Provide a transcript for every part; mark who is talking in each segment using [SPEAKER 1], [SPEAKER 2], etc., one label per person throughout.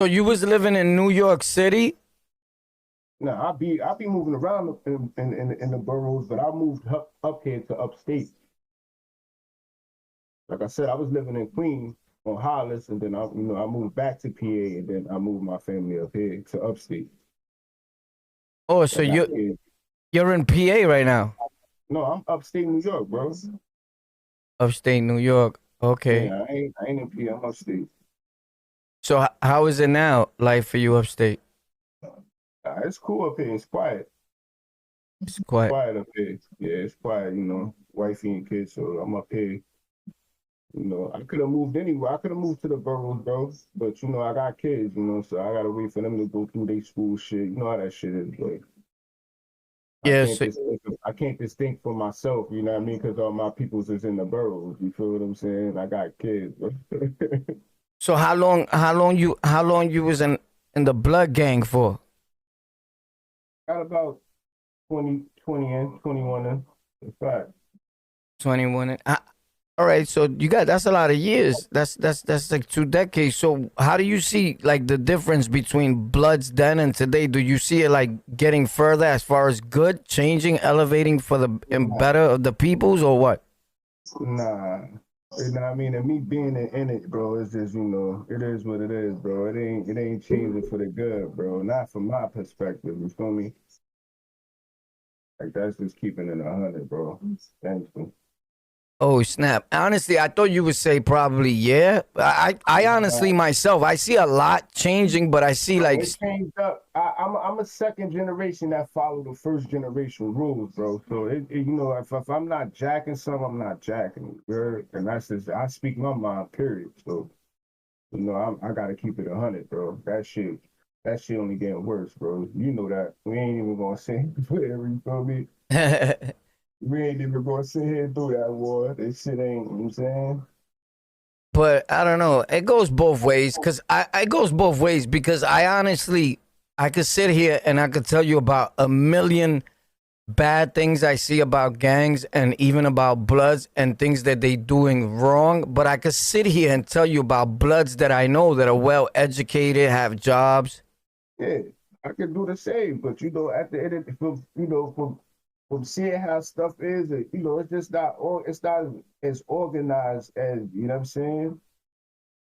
[SPEAKER 1] So you was living in New York City?
[SPEAKER 2] No, I be moving around in the boroughs, but I moved up here to upstate. Like I said, I was living in Queens on Hollis, and then I moved back to PA, and then I moved my family up here to upstate.
[SPEAKER 1] Oh, so
[SPEAKER 2] I got kids.
[SPEAKER 1] you're in PA right now,
[SPEAKER 2] No, I'm upstate New York, bro.
[SPEAKER 1] upstate New York. Okay.
[SPEAKER 2] Yeah, I ain't in PA. I'm upstate.
[SPEAKER 1] So how is it now, life for you upstate?
[SPEAKER 2] It's cool up here. It's quiet.
[SPEAKER 1] It's quiet.
[SPEAKER 2] Quiet up here. Yeah, it's quiet. Wifey and kids. So I'm up here. I could have moved anywhere. I could have moved to the boroughs, bro. But I got kids. So I gotta wait for them to go through their school shit. You know how that shit is. Like I
[SPEAKER 1] Yeah.
[SPEAKER 2] can't
[SPEAKER 1] So
[SPEAKER 2] just I can't just think for myself. You know what I mean? Because all my peoples is in the boroughs. You feel what I'm saying? I got kids. Bro.
[SPEAKER 1] so how long you was in the blood gang for?
[SPEAKER 2] Got about 20 in, 21 in. In fact,
[SPEAKER 1] 21. All right, so you got that's a lot of years. That's like 2 decades. So how do you see like the difference between Bloods then and today? Do you see it like getting further as far as good, changing, elevating for the and
[SPEAKER 2] nah,
[SPEAKER 1] better of the peoples or what?
[SPEAKER 2] nah. You know what I mean? And me being in it, bro, it's just, it is what it is, bro. It ain't changing for the good, bro. Not from my perspective. You feel me? Like that's just keeping it 100, bro. Thanks, man.
[SPEAKER 1] Oh snap! Honestly, I thought you would say probably yeah. I honestly myself I see a lot changing, but I see
[SPEAKER 2] Bro,
[SPEAKER 1] like
[SPEAKER 2] it changed up. I'm a second generation that follow the first generation rules, bro. So if I'm not jacking some, I'm not jacking it, bro. And that's just I speak my mind, period. So I gotta keep it 100, bro. That shit only getting worse, bro. You know that. We ain't even gonna say whatever. You feel me? We ain't even gonna sit here and do that, war. This shit ain't. You know what I'm saying.
[SPEAKER 1] but I don't know. It goes both ways because I it goes both ways because I honestly I could sit here and I could tell you about a million bad things I see about gangs and even about Bloods and things that they doing wrong. But I could sit here and tell you about Bloods that I know that are well educated, have jobs.
[SPEAKER 2] Yeah, I could do the same, but at the end of from seeing how stuff is, it's just it's not as organized as you know what I'm saying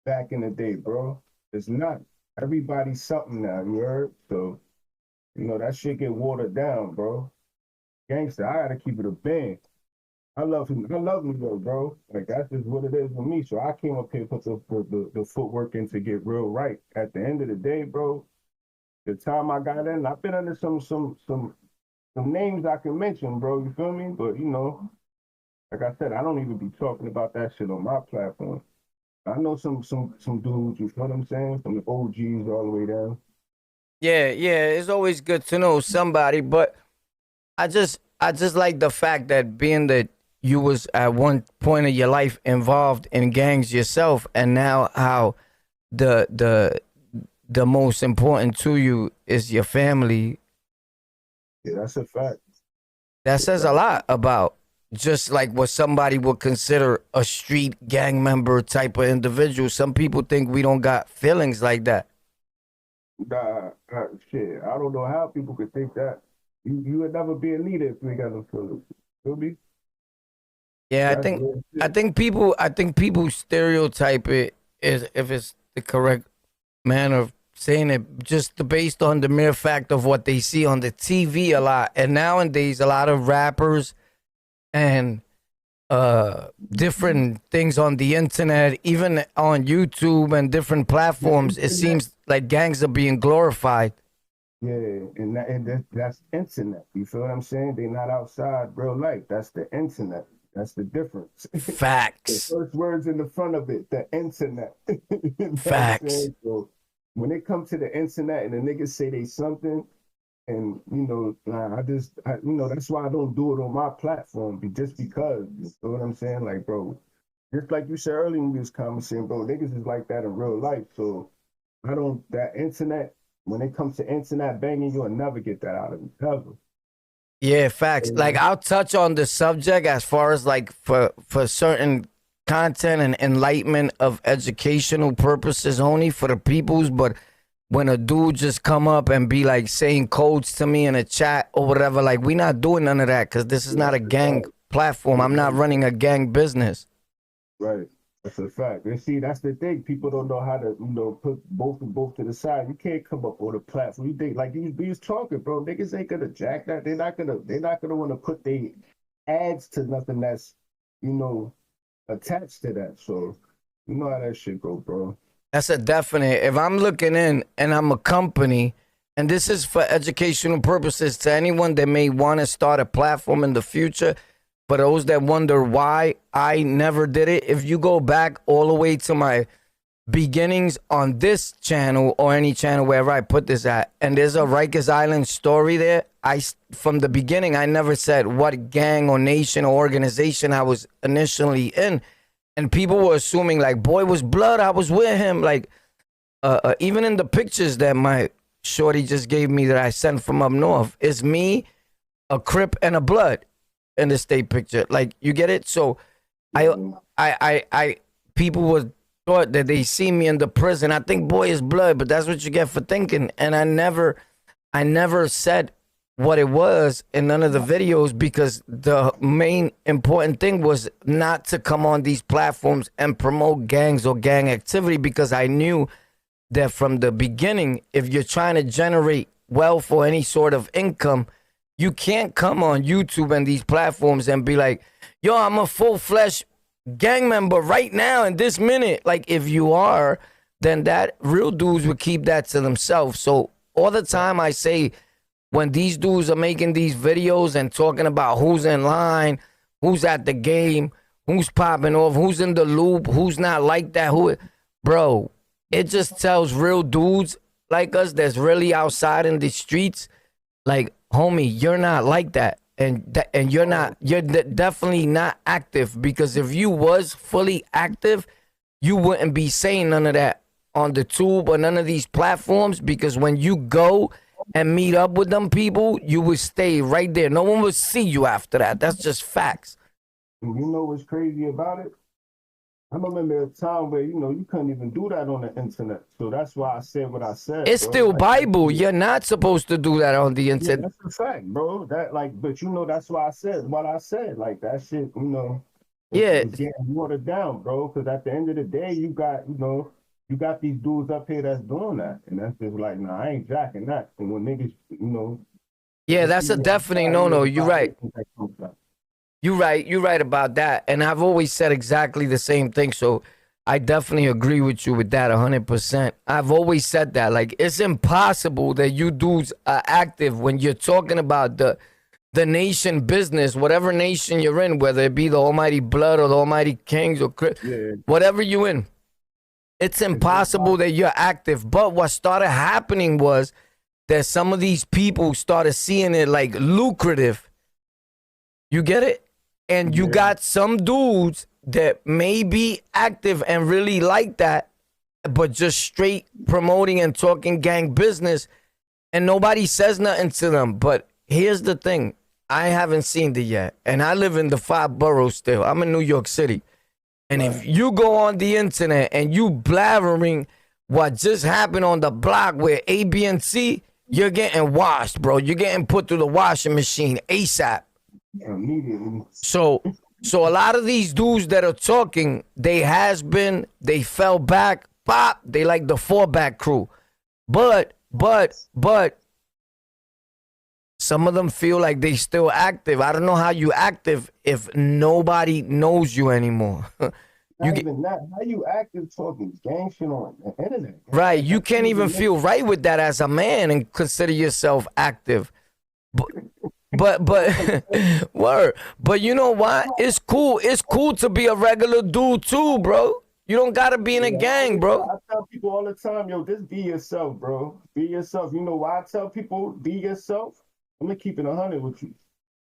[SPEAKER 2] back in the day, bro. It's not. Everybody's something now, you heard? So that shit get watered down, bro. Gangster, I gotta keep it a band. I love him. I love New York, bro. Like that's just what it is with me. So I came up here, put the footwork in to get real right. At the end of the day, bro, the time I got in, I've been under some names I can mention, bro. You feel me? But like I said, I don't even be talking about that shit on my platform. I know some dudes. You feel what I'm saying? From the OGs all the way down.
[SPEAKER 1] Yeah, yeah, it's always good to know somebody, but I just like the fact that being that you was at one point of your life involved in gangs yourself and now how the the most important to you is your family.
[SPEAKER 2] Yeah, that's a fact.
[SPEAKER 1] That
[SPEAKER 2] That's a
[SPEAKER 1] says a
[SPEAKER 2] fact.
[SPEAKER 1] lot about just like what somebody would consider a street gang member type of individual. Some people think we don't got feelings like that.
[SPEAKER 2] Shit, I don't know how people could think that. You would never be a leader if you ain't got no feelings. Feel me?
[SPEAKER 1] Yeah, I
[SPEAKER 2] That's
[SPEAKER 1] think
[SPEAKER 2] real
[SPEAKER 1] I
[SPEAKER 2] shit.
[SPEAKER 1] think people I think people stereotype it is if it's the correct manner of saying it just based on the mere fact of what they see on the TV a lot. And nowadays a lot of rappers and different things on the internet, even on YouTube and different
[SPEAKER 2] The
[SPEAKER 1] platforms, it
[SPEAKER 2] internet.
[SPEAKER 1] seems like gangs are being glorified.
[SPEAKER 2] Yeah, that's internet. You feel what I'm saying? They're not outside real life. That's the internet. That's the difference. The
[SPEAKER 1] Facts.
[SPEAKER 2] first words in the front of it, the internet. You know what I'm
[SPEAKER 1] Facts.
[SPEAKER 2] saying? So when it comes to the internet and the niggas say they something, and nah, that's why I don't do it on my platform, just because. You know what I'm saying? Like, bro, just like you said earlier when we was conversing, bro, niggas is like that in real life. So I don't that internet. When it comes to internet banging, you'll never get that out of me, ever.
[SPEAKER 1] Yeah, facts. Like I'll touch on the subject as far as like for certain content and enlightenment of educational purposes only for the peoples, but when a dude just come up and be like saying codes to me in a chat or whatever. Like, we not doing none of that because this is not a gang platform. I'm not running a gang business.
[SPEAKER 2] Right. That's a fact. And see, that's the thing. People don't know how to, put both to the side. You can't come up on a platform. You think like these talking, bro. Niggas ain't gonna jack that. They're not gonna want to put their ads to nothing that's, attached to that. So you know how that shit go, bro.
[SPEAKER 1] That's a definite. If I'm looking in and I'm a company, and this is for educational purposes to anyone that may want to start a platform in the future, for those that wonder why I never did it, if you go back all the way to my beginnings on this channel or any channel wherever I put this at, and there's a Rikers Island story there, from the beginning, I never said what gang or nation or organization I was initially in. And people were assuming like, boy was blood, I was with him. Like, even in the pictures that my shorty just gave me that I sent from up north, it's me, a Crip, and a Blood in the state picture. Like, you get it? So I people were thought that they see me in the prison. I think boy is blood, but that's what you get for thinking. And I never said what it was in none of the videos because the main important thing was not to come on these platforms and promote gangs or gang activity, because I knew that from the beginning, if you're trying to generate wealth or any sort of income, you can't come on YouTube and these platforms and be like, yo, I'm a full-fledged gang member right now in this minute. Like, if you are, then that real dudes would keep that to themselves. So all the time I say, when these dudes are making these videos and talking about who's in line, who's at the game, who's popping off, who's in the loop, who's not like that, bro, it just tells real dudes like us that's really outside in the streets, like, homie, you're not like that. And you're definitely not active, because if you was fully active, you wouldn't be saying none of that on the tube or none of these platforms, because when you go and meet up with them people, you would stay right there. No one would see you after that. That's just facts.
[SPEAKER 2] And you know what's crazy about it? I remember a time where, you couldn't even do that on the internet. So that's why I said what I said.
[SPEAKER 1] It's
[SPEAKER 2] bro.
[SPEAKER 1] still
[SPEAKER 2] Like,
[SPEAKER 1] Bible. You're not supposed to do that on the
[SPEAKER 2] yeah,
[SPEAKER 1] internet.
[SPEAKER 2] that's a fact, bro. But that's why I said what I said. Like, that shit,
[SPEAKER 1] Yeah.
[SPEAKER 2] it's getting watered down, bro. Because at the end of the day, you got these dudes up here that's doing that. And that's just like, nah, I ain't jacking that. And when niggas,
[SPEAKER 1] Yeah, that's a definite no-no. You're right. You're right about that. And I've always said exactly the same thing. So I definitely agree with you with that 100%. I've always said that. Like, it's impossible that you dudes are active when you're talking about the nation business, whatever nation you're in, whether it be the Almighty Blood or the Almighty Kings or whatever you're in. It's impossible that you're active. But what started happening was that some of these people started seeing it like lucrative. You get it? And you got some dudes that may be active and really like that, but just straight promoting and talking gang business, and nobody says nothing to them. But here's the thing. I haven't seen it yet. And I live in the 5 boroughs still. I'm in New York City. And if you go on the internet and you blabbering what just happened on the block where A, B, and C, you're getting washed, bro. You're getting put through the washing machine ASAP.
[SPEAKER 2] Immediately.
[SPEAKER 1] So a lot of these dudes that are talking, they fell back, pop, they like the fallback crew. But some of them feel like they still active. I don't know how you active if nobody knows you anymore.
[SPEAKER 2] Even that. How you active talking gang shit on the internet?
[SPEAKER 1] Right. You can't even feel right with that as a man and consider yourself active. But word. But you know what? It's cool. It's cool to be a regular dude too, bro. You don't gotta be in a gang, bro.
[SPEAKER 2] I tell people all the time, yo, just be yourself, bro. Be yourself. You know why I tell people be yourself? I'm gonna keep it 100 with you.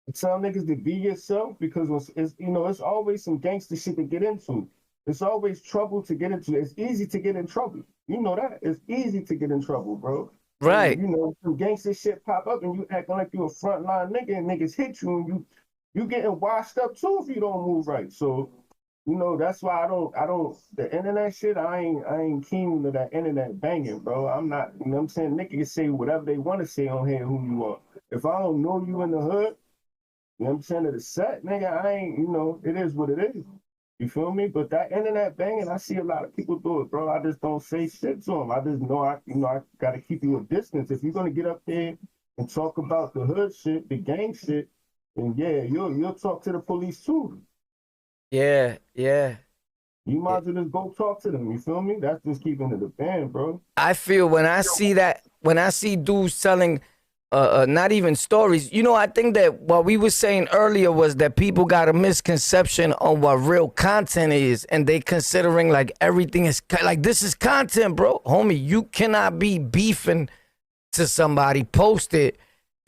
[SPEAKER 2] I tell niggas to be yourself because it's always some gangster shit to get into. It's always trouble to get into. It's easy to get in trouble. You know that. It's easy to get in trouble, bro.
[SPEAKER 1] Right.
[SPEAKER 2] And, some gangster shit pop up and you acting like you a frontline nigga and niggas hit you and you getting washed up too if you don't move right. So You know, that's why the internet shit, I ain't keen to that internet banging, bro. I'm not, you know what I'm saying? Niggas can say whatever they want to say on here, who you are. If I don't know you in the hood, you know what I'm saying, to the set, nigga, I ain't, you know, it is what it is. You feel me? But that internet banging, I see a lot of people do it, bro. I just don't say shit to them. I just know I gotta keep you a distance. If you're gonna get up there and talk about the hood shit, the gang shit, then yeah, you'll talk to the police too.
[SPEAKER 1] Yeah, yeah.
[SPEAKER 2] You might as well just go talk to them. You feel me? That's just keeping it a band, bro.
[SPEAKER 1] I feel when I see that, when I see dudes selling, not even stories, you know, I think that what we were saying earlier was that people got a misconception on what real content is, and they considering like everything is like this is content, bro. Homie, you cannot be beefing to somebody, post it,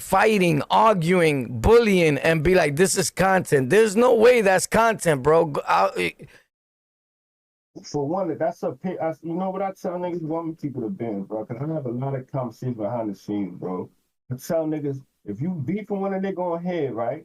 [SPEAKER 1] fighting, arguing, bullying, and be like, this is content. There's no way that's content, bro.
[SPEAKER 2] For one, that's a pit. You know what I tell niggas? Want me people to bend, bro. Cause I have a lot of conversations behind the scenes, bro. I tell niggas, if you beefing with a nigga on head, right?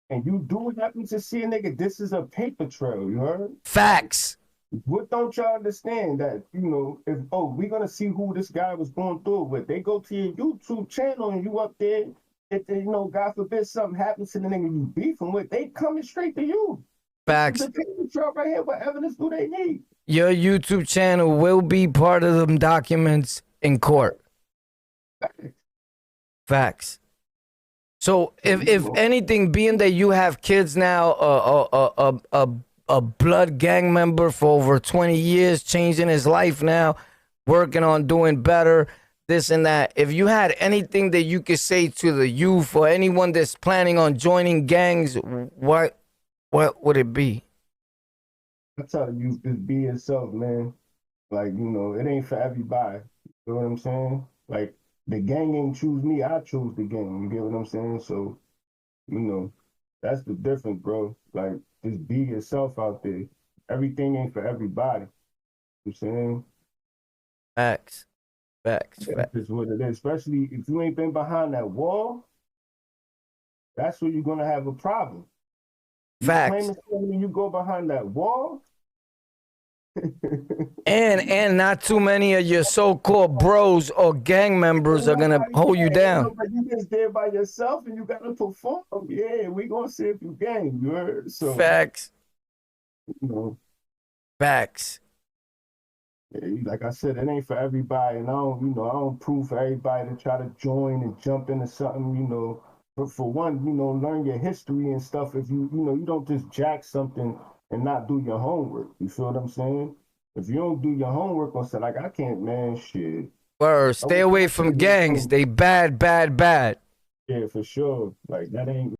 [SPEAKER 2] And you do happen to see a nigga, this is a paper trail, you heard?
[SPEAKER 1] Facts.
[SPEAKER 2] What don't y'all understand that, you know, if, oh, we're gonna see who this guy was going through it with. They go to your YouTube channel and you up there, if they, you know, God forbid something happens to the nigga you beefing with, they coming straight to you. This is
[SPEAKER 1] Facts.
[SPEAKER 2] a paper trail right here. What evidence do they need?
[SPEAKER 1] Your YouTube channel will be part of them documents in court. Facts. So if anything, being that you have kids now, a blood gang member for over 20 years, changing his life now, working on doing better, this and that. If you had anything that you could say to the youth or anyone that's planning on joining gangs, what would it be?
[SPEAKER 2] I tell you, just be yourself, man. Like, you know, it ain't for everybody. You know what I'm saying? Like, the gang ain't choose me, I chose the gang. You get what I'm saying? So, you know, that's the difference, bro. Like, just be yourself out there. Everything ain't for everybody. You know what I'm saying?
[SPEAKER 1] Facts. Facts.
[SPEAKER 2] That's
[SPEAKER 1] Facts.
[SPEAKER 2] just what it is. Especially if you ain't been behind that wall, that's where you're gonna have a problem. You
[SPEAKER 1] Facts.
[SPEAKER 2] claiming something, you go behind that wall.
[SPEAKER 1] And not too many of your so-called bros or gang members are gonna hold you down.
[SPEAKER 2] Nobody, you just there by yourself and you gotta perform. Yeah, we gonna see if you game. You heard? So,
[SPEAKER 1] Facts.
[SPEAKER 2] you know,
[SPEAKER 1] Facts.
[SPEAKER 2] yeah, like I said, it ain't for everybody, and I don't prove for everybody to try to join and jump into something. You know, but for one, you know, learn your history and stuff. If you know, you don't just jack something and not do your homework. You feel what I'm saying? If you don't do your homework on stuff, like I can't, man, shit.
[SPEAKER 1] Word.
[SPEAKER 2] I
[SPEAKER 1] Stay
[SPEAKER 2] wish
[SPEAKER 1] away
[SPEAKER 2] I
[SPEAKER 1] from
[SPEAKER 2] could do
[SPEAKER 1] gangs.
[SPEAKER 2] something.
[SPEAKER 1] They bad, bad, bad.
[SPEAKER 2] Yeah, for sure. Like that ain't